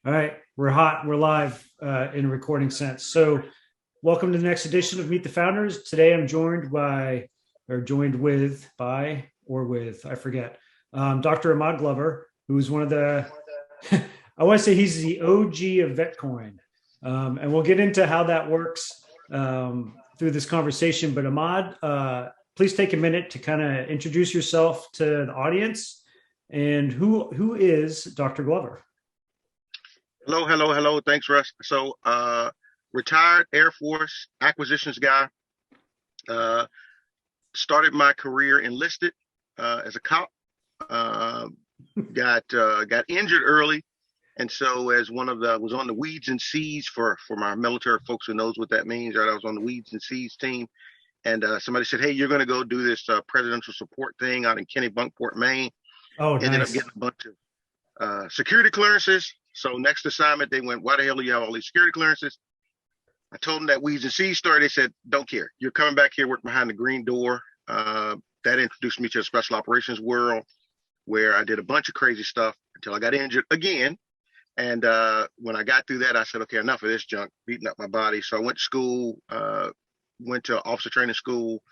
All right, we're hot. We're live in a recording sense. So, welcome to the next edition of Meet the Founders. Today, I'm joined by, or joined with, by, or with, I forget, Dr. Ahmad Glover, who's one of the, I want to say he's the OG of VetCoin, and we'll get into how that works through this conversation. But Ahmad, please take a minute to kind of introduce yourself to the audience, and who is Dr. Glover? Hello, hello, hello. Thanks, Russ. Retired Air Force acquisitions guy. Uh, Started my career enlisted as a cop. Uh, got injured early, and so as one of the was on the weeds and seas for my military folks who knows what that means. Right, I was on the weeds and seas team, and somebody said, "Hey, you're going to go do this presidential support thing out in Kennebunkport, Maine." Oh, Ended up nice. getting a bunch of security clearances. So next assignment, they went, "Why the hell do you have all these security clearances?" I told them that Weeds and Seas story. They said, "Don't care. You're coming back here, work behind the green door." That introduced me to the special operations world, where I did a bunch of crazy stuff until I got injured again. And when I got through that, I said, "Okay, enough of this junk beating up my body." So I went to school, went to officer training school,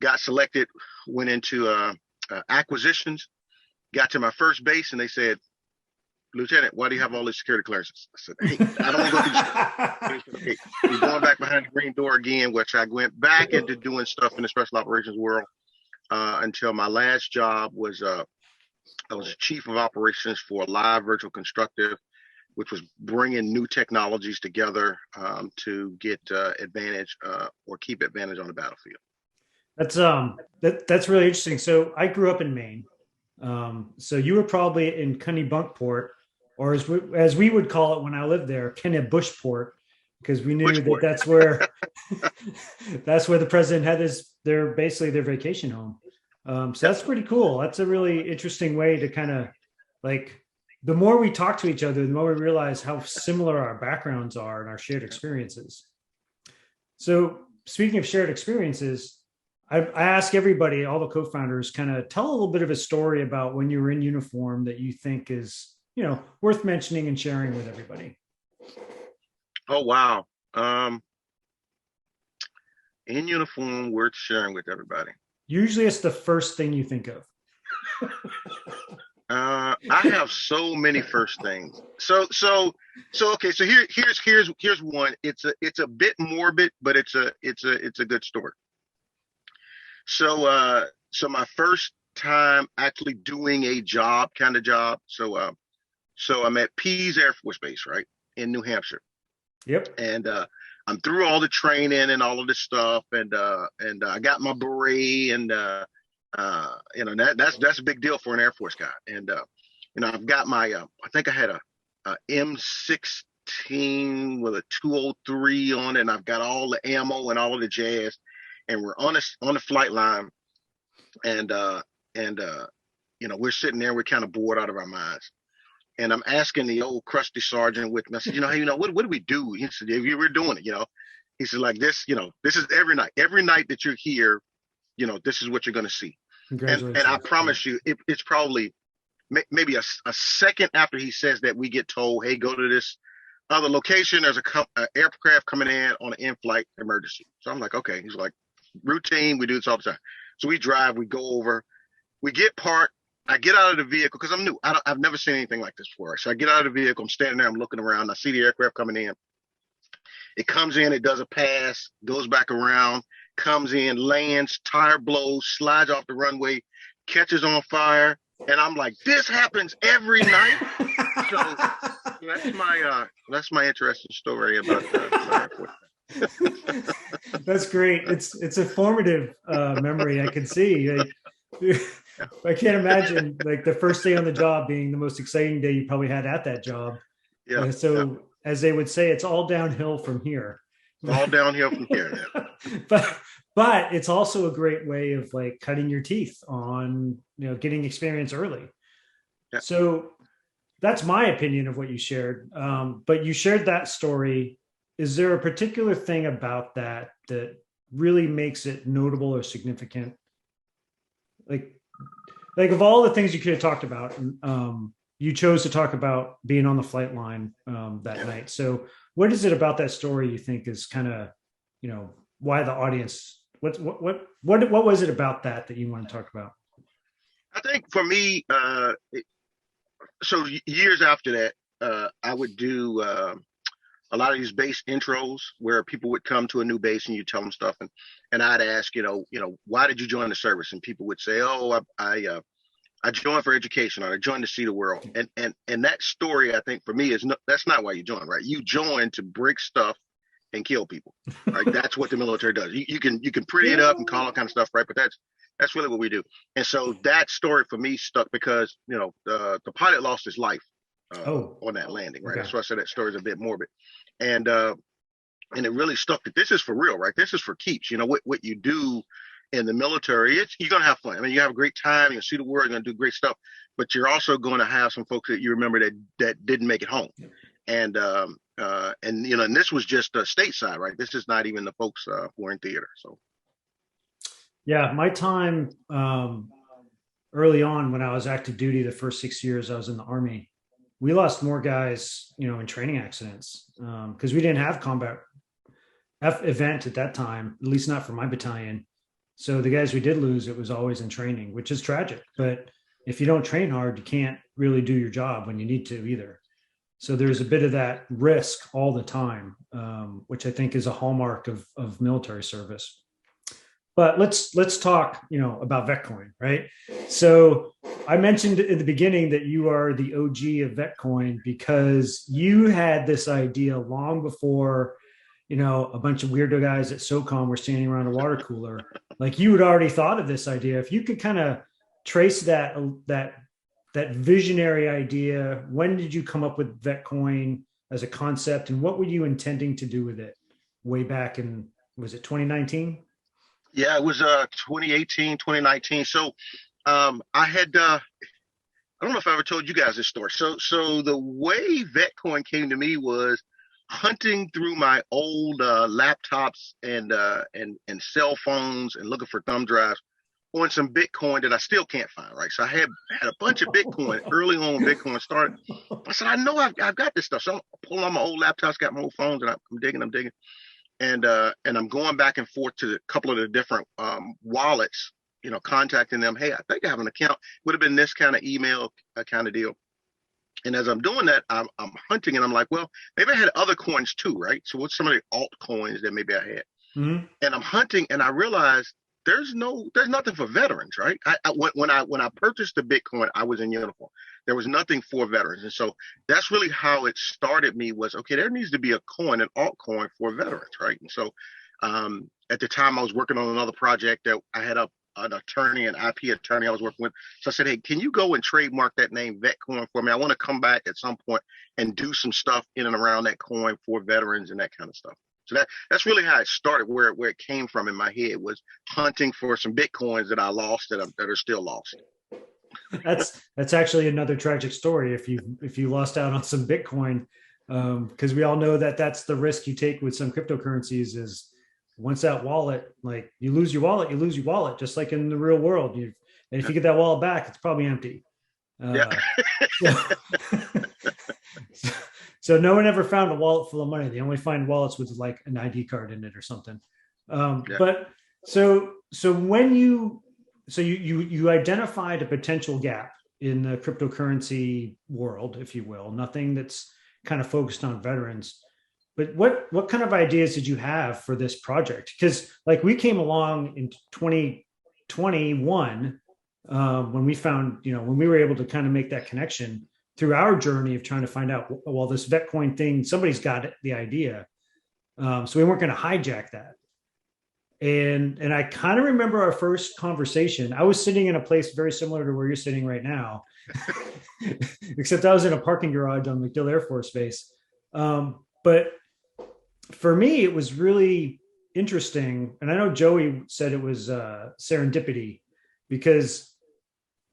got selected, went into acquisitions, got to my first base, and they said, "Lieutenant, why do you have all these security clearances?" I said, "Hey, I don't want to go through this stuff." They said, "Okay, you're going back behind the green door again," which I went back into doing stuff in the special operations world until my last job was I was chief of operations for Live Virtual Constructive, which was bringing new technologies together to get advantage or keep advantage on the battlefield. That's really interesting. So I grew up in Maine. So you were probably in Kennebunkport, or as we would call it when I lived there, Kennebushport, because we knew that Bushport. that's where the president had their basically their vacation home. So Yep. that's pretty cool. That's a really interesting way to kind of like the more we talk to each other, the more we realize how similar our backgrounds are and our shared experiences. So speaking of shared experiences, I ask everybody, all the co-founders, kind of tell a little bit of a story about when you were in uniform that you think is, worth mentioning and sharing with everybody. Oh wow. In uniform, worth sharing with everybody. Usually it's the first thing you think of. I have so many first things. So okay. So here's one. It's a bit morbid, but it's a good story. So my first time actually doing a job, kind of job. So I'm at Pease Air Force Base, right, in New Hampshire, Yep. and I'm through all the training and all of this stuff, and I got my beret, and that's a big deal for an Air Force guy, and I've got my I think I had a M16 with a 203 on it, and I've got all the ammo and all of the jazz, and we're on the flight line, and we're sitting there, we're kind of bored out of our minds. And I'm asking the old crusty sergeant with me. I said, "Hey, what do we do?" He said, "Yeah, we're doing it, He said, "Like this, this is every night. Every night that you're here, this is what you're going to see." And I Congratulations. Yeah. promise you, it's probably maybe a second after he says that we get told, "Hey, go to this other location. There's a aircraft coming in on an in-flight emergency." So I'm like, "Okay." He's like, "Routine. We do this all the time." So we drive. We go over. We get parked. I get out of the vehicle because I'm new. I've never seen anything like this before. So I get out of the vehicle. I'm standing there. I'm looking around. I see the aircraft coming in. It comes in. It does a pass. Goes back around. Comes in. Lands. Tire blows. Slides off the runway. Catches on fire. And I'm like, this happens every night. So that's my interesting story about the airport. That's great. It's a formative memory. I can see. Like, I can't imagine like the first day on the job being the most exciting day you probably had at that job. Yeah, yeah. So, as they would say, it's all downhill from here. It's all downhill from here. but but it's also a great way of like cutting your teeth on getting experience early. Yeah. So that's my opinion of what you shared. But you shared that story. Is there a particular thing about that really makes it notable or significant? Like of all the things you could have talked about, you chose to talk about being on the flight line that night. So what is it about that story you think is kind of, why the audience, what was it about that you want to talk about? I think for me, so years after that, I would do a lot of these base intros where people would come to a new base and you tell them stuff, and I'd ask, why did you join the service? And people would say, oh, I joined for education, or I joined to see the world. And that story, I think for me that's not why you join, right? You join to break stuff and kill people. Right? That's what the military does. You can pretty it up and call all kind of stuff, right? But that's really what we do. And so that story for me stuck because the pilot lost his life on that landing, right? Okay. That's why I said that story is a bit morbid, and it really stuck that this is for real, right? This is for keeps. What you do in the military, you're gonna have fun. I mean, you have a great time. You see the world. You're gonna do great stuff, but you're also going to have some folks that you remember that didn't make it home, and this was just stateside, right? This is not even the folks who are in theater. So, yeah, my time early on when I was active duty, the first 6 years I was in the Army, we lost more guys, in training accidents because we didn't have combat event at that time, at least not for my battalion. So the guys we did lose, it was always in training, which is tragic. But if you don't train hard, you can't really do your job when you need to either. So there's a bit of that risk all the time, which I think is a hallmark of military service. But let's talk, about VetCoin, right? So I mentioned in the beginning that you are the OG of VetCoin because you had this idea long before, a bunch of weirdo guys at SOCOM were standing around a water cooler. Like you had already thought of this idea. If you could kind of trace that visionary idea, when did you come up with VetCoin as a concept, and what were you intending to do with it way back in, was it 2019? Yeah, it was 2018, 2019. So I had I don't know if I ever told you guys this story. So the way VetCoin came to me was hunting through my old laptops and cell phones and looking for thumb drives on some Bitcoin that I still can't find, right? So I had a bunch of Bitcoin early on when Bitcoin started. I said, I know I've got this stuff. So I'm pulling on my old laptops, got my old phones, and I'm digging. And I'm going back and forth to a couple of the different wallets, contacting them. Hey, I think I have an account. Would have been this kind of email kind of deal. And as I'm doing that, I'm hunting, and I'm like, well, maybe I had other coins too, right? So what's some of the altcoins that maybe I had? Mm-hmm. And I'm hunting, and I realized there's nothing for veterans, right? When I purchased the Bitcoin, I was in uniform. There was nothing for veterans, and so that's really how it started. Me was okay. There needs to be a coin, an altcoin for veterans, right? And so at the time, I was working on another project that I had an attorney, an IP attorney I was working with. So I said, hey, can you go and trademark that name VetCoin for me? I want to come back at some point and do some stuff in and around that coin for veterans and that kind of stuff. So that's really how it started, where it came from in my head was hunting for some Bitcoins that I lost that are still lost. That's actually another tragic story. If you lost out on some Bitcoin, because we all know that that's the risk you take with some cryptocurrencies is once that wallet, like you lose your wallet, just like in the real world. And if you get that wallet back, it's probably empty. So no one ever found a wallet full of money. They only find wallets with like an ID card in it or something. But so when you identified a potential gap in the cryptocurrency world, if you will, nothing that's kind of focused on veterans. But what kind of ideas did you have for this project? Because like we came along in 2021 when we found, when we were able to kind of make that connection through our journey of trying to find out, well, this VetCoin thing, somebody's got the idea. So we weren't going to hijack that. And I kind of remember our first conversation. I was sitting in a place very similar to where you're sitting right now, except I was in a parking garage on MacDill Air Force Base. But for me, it was really interesting. And I know Joey said it was serendipity because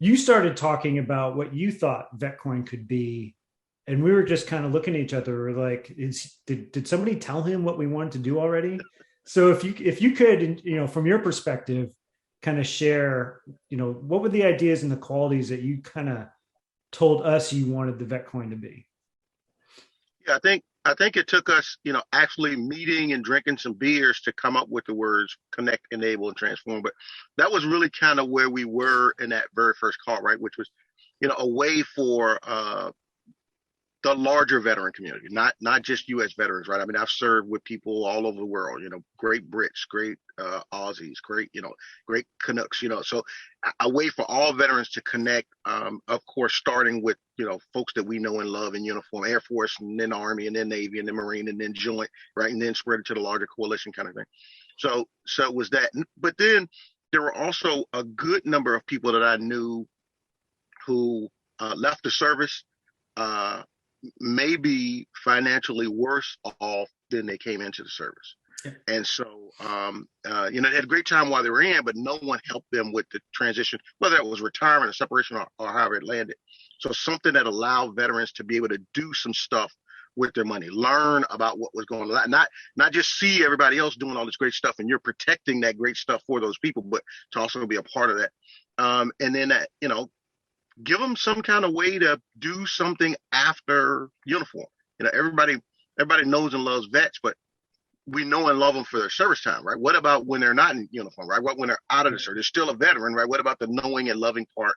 you started talking about what you thought VetCoin could be. And we were just kind of looking at each other like, did somebody tell him what we wanted to do already? So if you could, from your perspective, kind of share, what were the ideas and the qualities that you kind of told us you wanted the VetCoin to be? Yeah, I think it took us, actually meeting and drinking some beers to come up with the words connect, enable, and transform. But that was really kind of where we were in that very first call, right? Which was, a way for the larger veteran community, not just U.S. veterans, right? I mean, I've served with people all over the world, great Brits, great Aussies, great Canucks, so a way for all veterans to connect, of course, starting with, folks that we know and love in uniform, Air Force, and then Army, and then Navy, and then Marine, and then Joint, right? And then spread it to the larger coalition kind of thing. So it was that. But then there were also a good number of people that I knew who left the service, maybe financially worse off than they came into the service. Yeah. And so, they had a great time while they were in, but no one helped them with the transition, whether it was retirement or separation or however it landed. So something that allowed veterans to be able to do some stuff with their money, learn about what was going on, not just see everybody else doing all this great stuff and you're protecting that great stuff for those people, but to also be a part of that. And then that, give them some kind of way to do something after uniform. Everybody knows and loves vets, but we know and love them for their service time, right? What about when they're not in uniform, right? What when they're out of the service? They're still a veteran, right? What about the knowing and loving part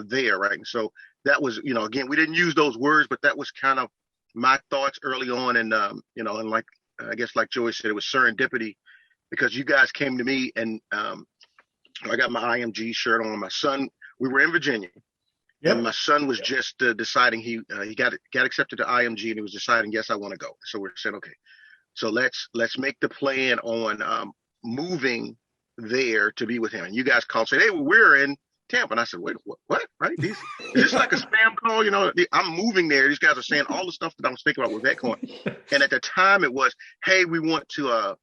there, right? And so that was, again, we didn't use those words, but that was kind of my thoughts early on. And, and like, I guess like Joey said, it was serendipity because you guys came to me and I got my IMG shirt on. My son, we were in Virginia. Yep. And my son was just deciding he got accepted to IMG and he was deciding, yes, I want to go. So we're saying, okay, so let's make the plan on moving there to be with him. And you guys called, said, hey, well, we're in Tampa. And I said, wait, what? Right? Is this like a spam call? I'm moving there. These guys are saying all the stuff that I was thinking about with VetCoin. And at the time it was, hey, we want to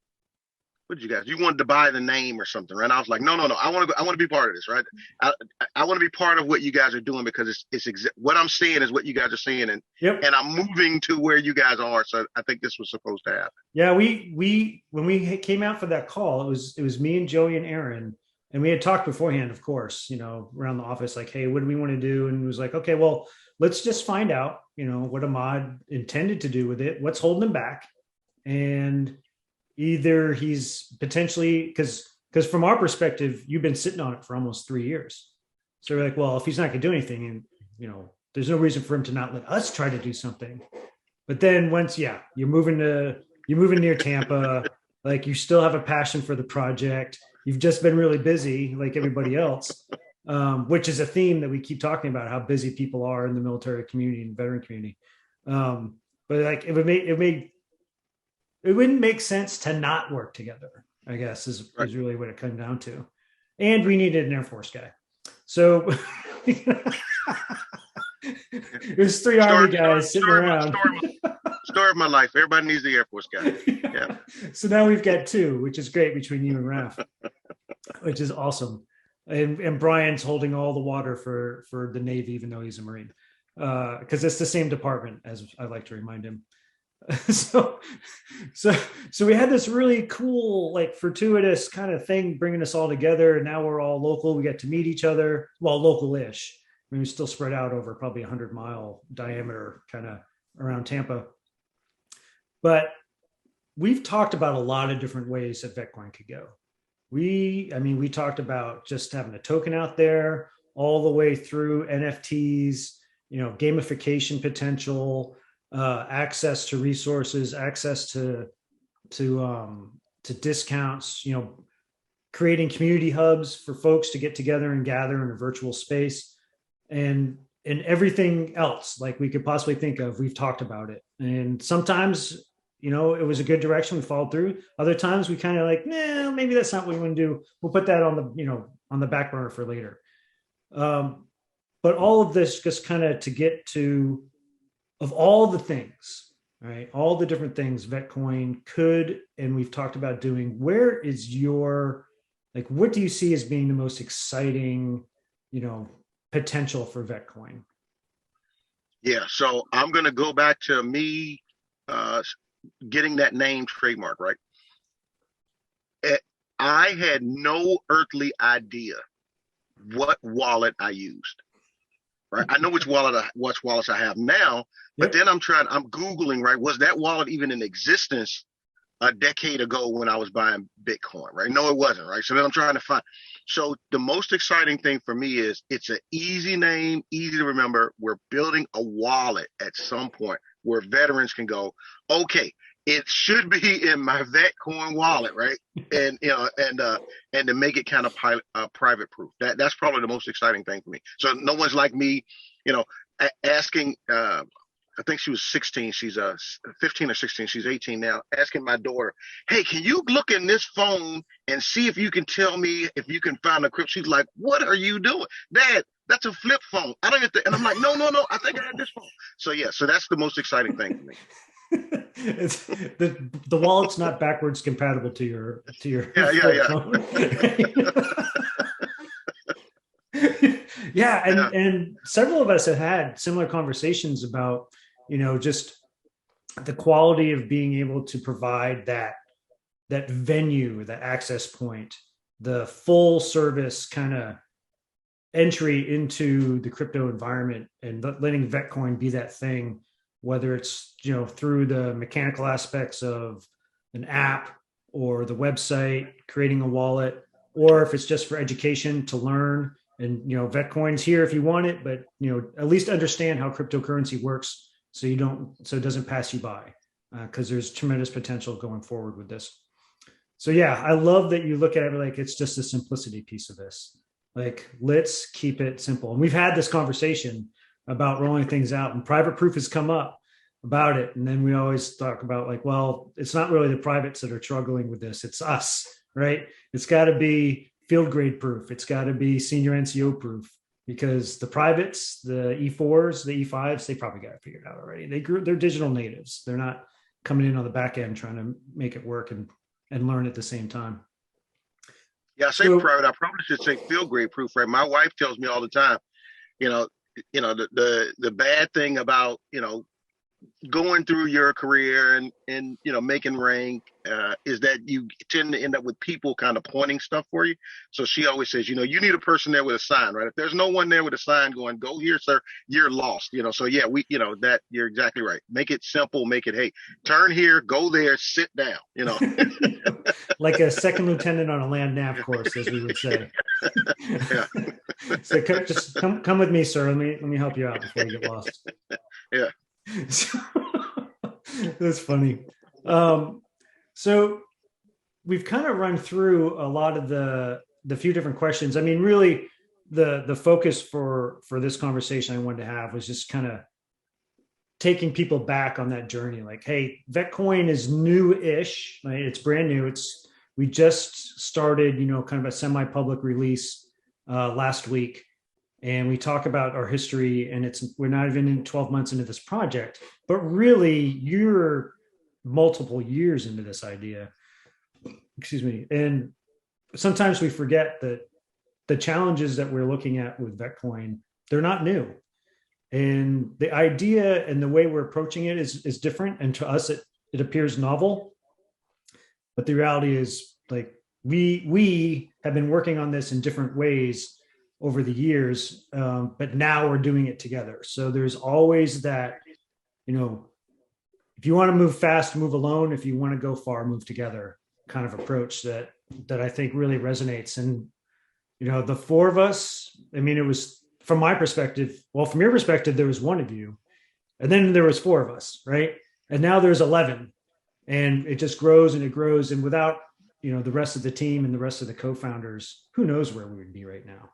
what did you guys? You wanted to buy the name or something, right? And I was like, no. I want to be part of this, right? I want to be part of what you guys are doing because it's what I'm seeing is what you guys are seeing, and and I'm moving to where you guys are. So I think this was supposed to happen. Yeah, we when we came out for that call, it was me and Joey and Aaron, and we had talked beforehand, of course, around the office, like, hey, what do we want to do? And it was like, okay, well, let's just find out, what Ahmad intended to do with it, what's holding him back, and either he's potentially, because from our perspective, you've been sitting on it for almost 3 years. So we're like, well, if he's not going to do anything, and there's no reason for him to not let us try to do something. But then once, you're moving near Tampa, like you still have a passion for the project. You've just been really busy, like everybody else, which is a theme that we keep talking about, how busy people are in the military community and veteran community. But like it wouldn't make sense to not work together, I guess, is really what it comes down to. And we needed an Air Force guy. So there's 3 Army guys sitting around. Story of my life. Everybody needs the Air Force guy. Yeah. So now we've got 2, which is great between you and Raph, which is awesome. And Brian's holding all the water for the Navy, even though he's a Marine, because it's the same department, as I like to remind him. So we had this really cool, like, fortuitous kind of thing bringing us all together, and now we're all local. We get to meet each other, well, local-ish. I mean, we still spread out over probably 100-mile diameter, kind of around Tampa. But we've talked about a lot of different ways that VetCoin could go. We talked about just having a token out there, all the way through NFTs, gamification potential, access to resources, access to discounts, creating community hubs for folks to get together and gather in a virtual space, and everything else like we could possibly think of. We've talked about it, and sometimes it was a good direction, we followed through. Other times we kind of like, nah, maybe that's not what we want to do. We'll put that on the back burner for later. But all of this just kind of to get to, of all the things, right? All the different things VetCoin could, and we've talked about doing, where is your, like, what do you see as being the most exciting, potential for VetCoin? Yeah. So I'm going to go back to me getting that name trademark, right? I had no earthly idea what wallet I used. right? I know which wallets I have now, but Yep. then I'm Googling, right? Was that wallet even in existence a decade ago when I was buying Bitcoin, right? No, it wasn't, right? So then I'm trying to find. So the most exciting thing for me is it's an easy name, easy to remember. We're building a wallet at some point where veterans can go, okay, it should be in my Vetcoin wallet, right? And and to make it kind of private proof. That's probably the most exciting thing for me. So no one's like me, you know, asking. I think she was 16. She's 15 or 16. She's 18 now. Asking my daughter, "Hey, can you look in this phone and see if you can tell me if you can find a crypto?" She's like, "What are you doing, Dad? That's a flip phone. I don't get that." And I'm like, "No, no, no. I think I have this phone." So yeah, so that's the most exciting thing for me. It's the wallet's not backwards compatible to your Yeah, yeah, flip yeah. phone. Yeah, Yeah. and several of us have had similar conversations about, just the quality of being able to provide that venue, that access point, the full service kind of entry into the crypto environment, and letting Vetcoin be that thing, whether it's through the mechanical aspects of an app or the website, creating a wallet, or if it's just for education to learn. And Vetcoin's here if you want it, but at least understand how cryptocurrency works, so it doesn't pass you by, because there's tremendous potential going forward with this. So yeah, I love that you look at it like it's just a simplicity piece of this. Like, let's keep it simple. And we've had this conversation about rolling things out, and private proof has come up about it. And then we always talk about, like, well, it's not really the privates that are struggling with this. It's us, right? It's got to be field grade proof. It's got to be senior NCO proof, because the privates, the E4s, the E5s, they probably got it figured out already. They're digital natives. They're not coming in on the back end trying to make it work and learn at the same time. Yeah, I say So private. I probably should say field grade proof, right? My wife tells me all the time, you know, the bad thing about, going through your career and making rank is that you tend to end up with people kind of pointing stuff for you. So she always says, you need a person there with a sign, right? If there's no one there with a sign going, "Go here, sir," you're lost. So yeah, that you're exactly right. Make it simple. Make it, hey, turn here, go there, sit down. like a second lieutenant on a land nav course, as we would say. Yeah. So just come with me, sir. Let me help you out before you get lost. Yeah. That's funny. So we've kind of run through a lot of the few different questions. I mean, really, the focus for this conversation I wanted to have was just kind of taking people back on that journey. Like, hey, Vetcoin is new-ish, right? It's brand new. We just started, kind of a semi-public release last week. And we talk about our history, and we're not even in 12 months into this project, but really you're multiple years into this idea. Excuse me. And sometimes we forget that the challenges that we're looking at with Vetcoin, they're not new. And the idea and the way we're approaching it is different. And to us, it appears novel. But the reality is, like, we have been working on this in different ways over the years, but now we're doing it together. So there's always that, if you want to move fast, move alone. If you want to go far, move together kind of approach that I think really resonates. And, the four of us, I mean, it was, from my perspective, well, from your perspective, there was one of you, and then there was four of us, right? And now there's 11, and it just grows and it grows. And without, the rest of the team and the rest of the co-founders, who knows where we would be right now.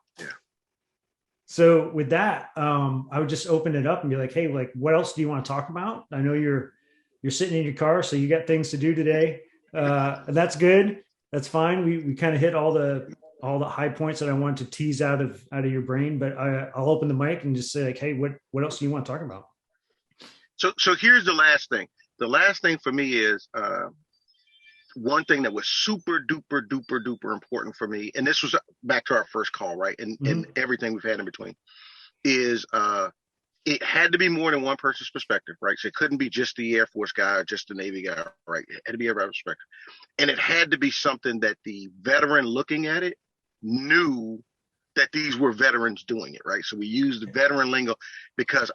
So with that, I would just open it up and be like, hey, like, what else do you want to talk about? I know you're sitting in your car, so you got things to do today. And that's good. That's fine. We kind of hit all the high points that I wanted to tease out of your brain, but I'll open the mic and just say, like, hey, what else do you want to talk about? So here's the last thing. The last thing for me is one thing that was super duper duper duper important for me, and this was back to our first call, right? And everything we've had in between is it had to be more than one person's perspective, right? So it couldn't be just the Air Force guy or just the Navy guy, right? It had to be everybody's perspective. And it had to be something that the veteran looking at it knew that these were veterans doing it, right? So we use the veteran lingo because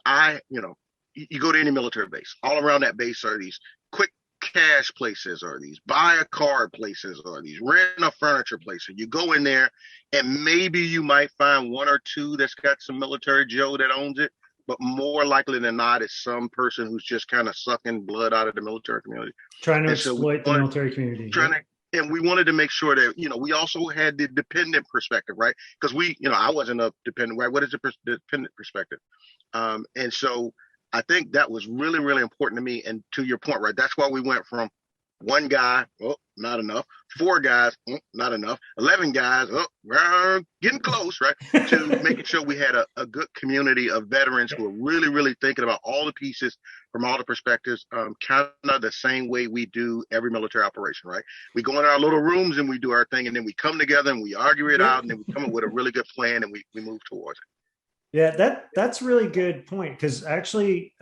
you go to any military base, all around that base are these quick cash places, or these buy a car places, or these rent a furniture places. You go in there and maybe you might find one or two that's got some military Joe that owns it, but more likely than not, it's some person who's just kind of sucking blood out of the military community. Trying to exploit the military community. And we wanted to make sure that, we also had the dependent perspective, right? Because I wasn't a dependent, right? What is the dependent perspective? And so I think that was really, really important to me. And to your point, right? That's why we went from one guy, oh, not enough. 4 guys, not enough. 11 guys, getting close, right? To making sure we had a good community of veterans who are really, really thinking about all the pieces from all the perspectives, kind of the same way we do every military operation, right? We go in our little rooms and we do our thing, and then we come together and we argue it out, and then we come up with a really good plan, and we move towards it. Yeah, that's a really good point, because actually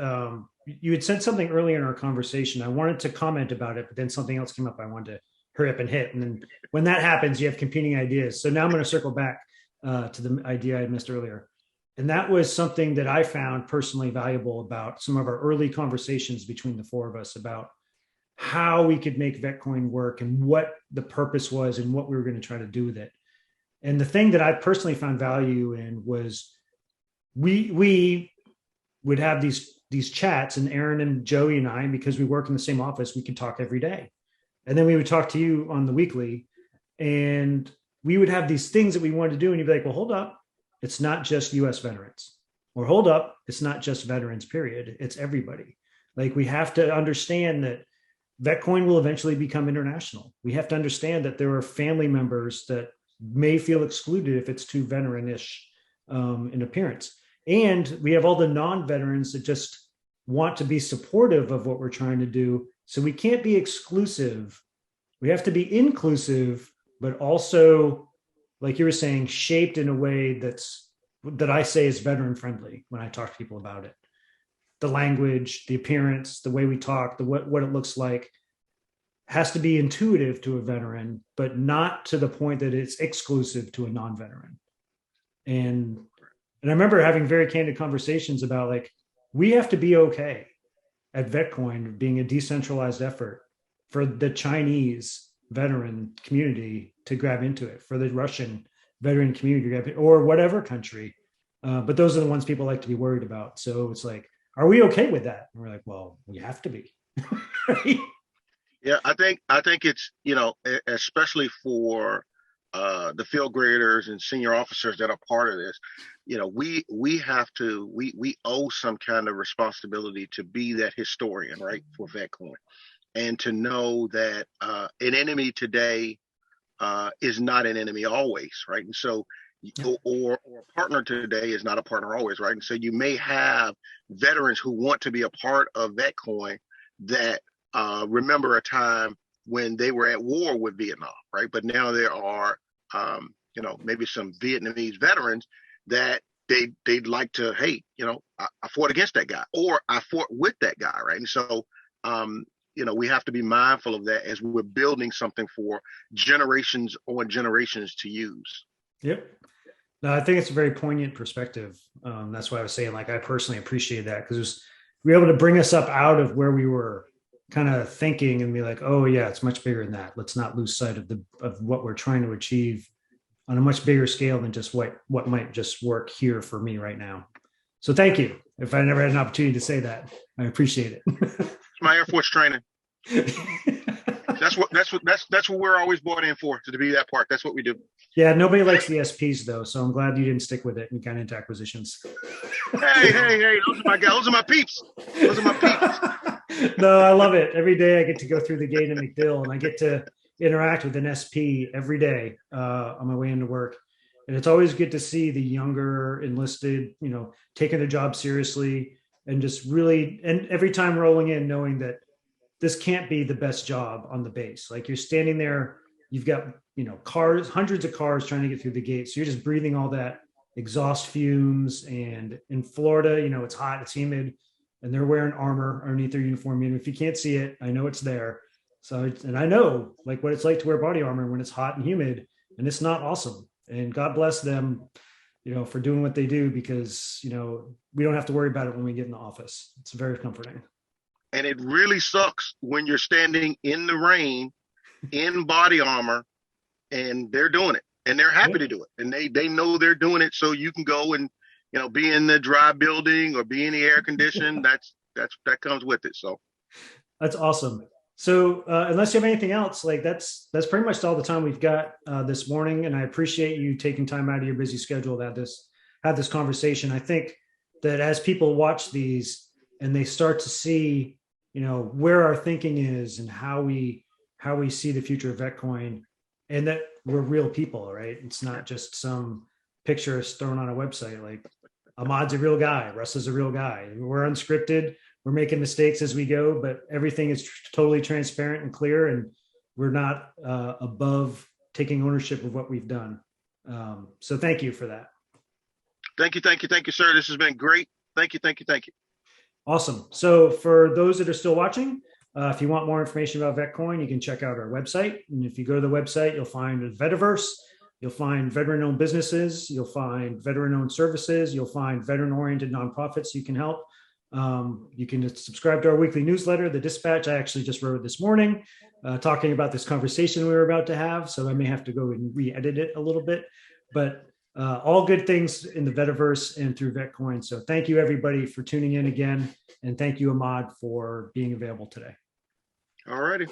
you had said something earlier in our conversation. I wanted to comment about it, but then something else came up I wanted to hurry up and hit. And then when that happens, you have competing ideas. So now I'm going to circle back to the idea I missed earlier. And that was something that I found personally valuable about some of our early conversations between the 4 of us about how we could make VetCoin work and what the purpose was and what we were going to try to do with it. And the thing that I personally found value in was we would have these chats, and Aaron and Joey and I, because we work in the same office, we could talk every day. And then we would talk to you on the weekly, and we would have these things that we wanted to do. And you'd be like, well, hold up. It's not just US veterans, or hold up. It's not just veterans, period. It's everybody. Like, we have to understand that VetCoin will eventually become international. We have to understand that there are family members that may feel excluded if it's too veteran-ish in appearance. And we have all the non-veterans that just want to be supportive of what we're trying to do. So we can't be exclusive. We have to be inclusive, but also, like you were saying, shaped in a way that I say is veteran friendly when I talk to people about it. The language, the appearance, the way we talk, what it looks like has to be intuitive to a veteran, but not to the point that it's exclusive to a non-veteran. And I remember having very candid conversations about, like, we have to be okay at VetCoin being a decentralized effort for the Chinese veteran community to grab into it, for the Russian veteran community to grab it, or whatever country. But those are the ones people like to be worried about. So it's like, are we okay with that? And we're like, well, we have to be. Right? Yeah, I think it's, especially for the field graders and senior officers that are part of this, we owe some kind of responsibility to be that historian, right, for VetCoin, and to know that an enemy today is not an enemy always, right? And so, or a partner today is not a partner always, right? And so you may have veterans who want to be a part of VetCoin that remember a time when they were at war with Vietnam, right? But now there are, maybe some Vietnamese veterans that they'd like to, hey, I fought against that guy, or I fought with that guy, right? And so, we have to be mindful of that as we're building something for generations on generations to use. Yep. No, I think it's a very poignant perspective. That's why I was saying, like, I personally appreciate that, because we were able to bring us up out of where we were kind of thinking and be like, oh yeah, it's much bigger than that. Let's not lose sight of what we're trying to achieve on a much bigger scale than just what might just work here for me right now. So thank you. If I never had an opportunity to say that, I appreciate it. It's my Air Force training. That's what we're always brought in for, to be that part. That's what we do. Yeah, nobody likes the SPs though, so I'm glad you didn't stick with it and got into acquisitions. Hey, those are my guys. Those are my peeps. No, I love it. Every day I get to go through the gate in McDill, and I get to interact with an SP every day on my way into work. And it's always good to see the younger enlisted, taking their job seriously, and just really, and every time rolling in, knowing that this can't be the best job on the base. Like, you're standing there, you've got, cars, hundreds of cars trying to get through the gate. So you're just breathing all that exhaust fumes. And in Florida, it's hot, it's humid, and they're wearing armor underneath their uniform. And if you can't see it, I know it's there. So, and I know like what it's like to wear body armor when it's hot and humid, and it's not awesome. And God bless them for doing what they do, because, we don't have to worry about it when we get in the office. It's very comforting. And it really sucks when you're standing in the rain in body armor and they're doing it and they're happy to do it. And they know they're doing it. So you can go and, be in the dry building or be in the air conditioned. That comes with it. So that's awesome. So unless you have anything else, like that's pretty much all the time we've got this morning. And I appreciate you taking time out of your busy schedule to have this conversation. I think that as people watch these and they start to see, where our thinking is and how we see the future of VetCoin, and that we're real people, right? It's not just some pictures thrown on a website. Like, Ahmad's a real guy. Russell's a real guy. We're unscripted. We're making mistakes as we go, but everything is totally transparent and clear, and we're not above taking ownership of what we've done. So thank you for that. Thank you, sir. This has been great. Thank you. Awesome. So for those that are still watching, if you want more information about VetCoin, you can check out our website. And if you go to the website, you'll find a Vetiverse. You'll find veteran-owned businesses. You'll find veteran-owned services. You'll find veteran-oriented nonprofits you can help. You can subscribe to our weekly newsletter, The Dispatch. I actually just wrote it this morning, talking about this conversation we were about to have. So I may have to go and re-edit it a little bit. But all good things in the Vetiverse and through VetCoin. So thank you, everybody, for tuning in again. And thank you, Ahmad, for being available today. All righty.